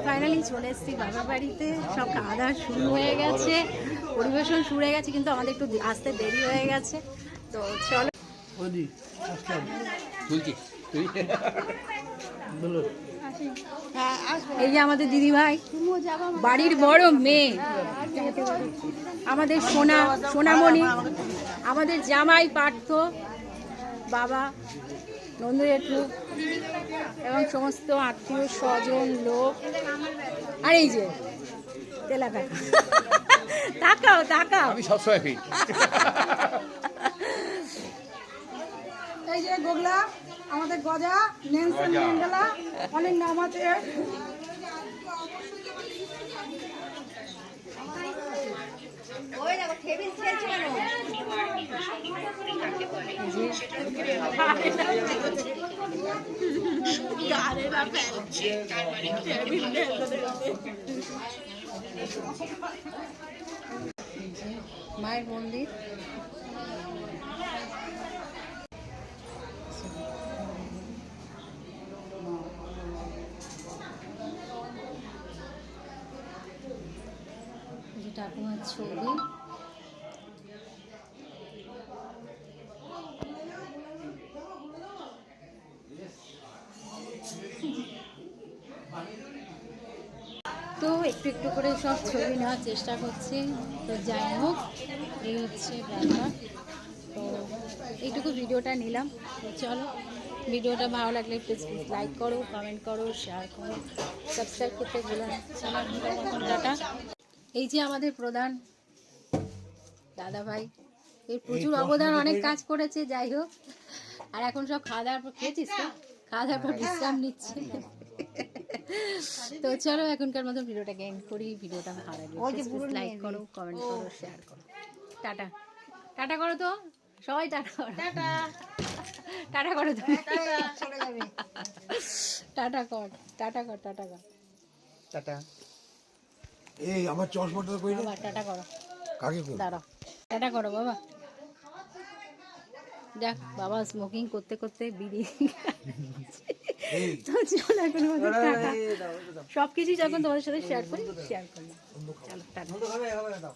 Finally চলে এসেছি বাবার বাড়িতে। সব খাওয়া দাওয়া শুরু হয়ে গেছে, পরিবেশন শুরু হয়ে গেছে, কিন্তু আমাদের একটু আসতে দেরি হয়ে গেছে। তো চলো। এই যে আমাদের দিদি ভাই, বাড়ির বড় মেয়ে, আমাদের সোনামণি, আমাদের জামাই পার্থ, বাবা, নন্দু জেঠু এবং সমস্ত আত্মীয় স্বজন লোক। আর এই যে তেলা কাকা, তাকাও তাকাও, আমি সবসময় ফিট। এই যে গোগলা, আমাদের গজা, নেনসন ম্যান্ডেলা, অনেক নাম আছে। মায়ের মন্দির, ঠাকুমার ছবি, তো একটু একটু করে সব ছবি নেওয়ার চেষ্টা করছি। তো যাই হোক, এই হচ্ছে ব্যাপার। তো এইটুকু ভিডিওটা নিলাম। তো চলো, ভিডিওটা ভালো লাগলে প্লিজ লাইক করো, কমেন্ট করো, শেয়ার করো, সাবস্ক্রাইব করতে ভুলো না। চলো, টাটা। এই যে আমাদের প্রধান দাদা ভাই, এর প্রচুর অবদান, অনেক কাজ করেছে। যাই হোক, আর এখন সব খাওয়া দাওয়ার পর খেয়েছিস তো, খাওয়া দাওয়ার পর বিশ্রাম নিচ্ছে। তো চলো, এখনকার মতো ভিডিওটাকে এন্ড করি। ভিডিওটা ভালো লাগলে লাইক করো, কমেন্ট করো, শেয়ার করো। টাটা, টাটা করো তো সবাই, টাটা করো, টাটা, টাটা করো তুমি, টাটা কর, টাটা কর, টাটা কর, টাটা। এই আমার চশমাটা কই রে? বাবা টাটা করো, কাকে কই? দাঁড়াও, টাটা করো বাবা। দেখ বাবা স্মোকিং করতে করতে বিড়ি। তো চলো, এখন সবকিছু যখন তোমাদের সাথে শেয়ার করি, শেয়ার করলাম। চলো টাটা।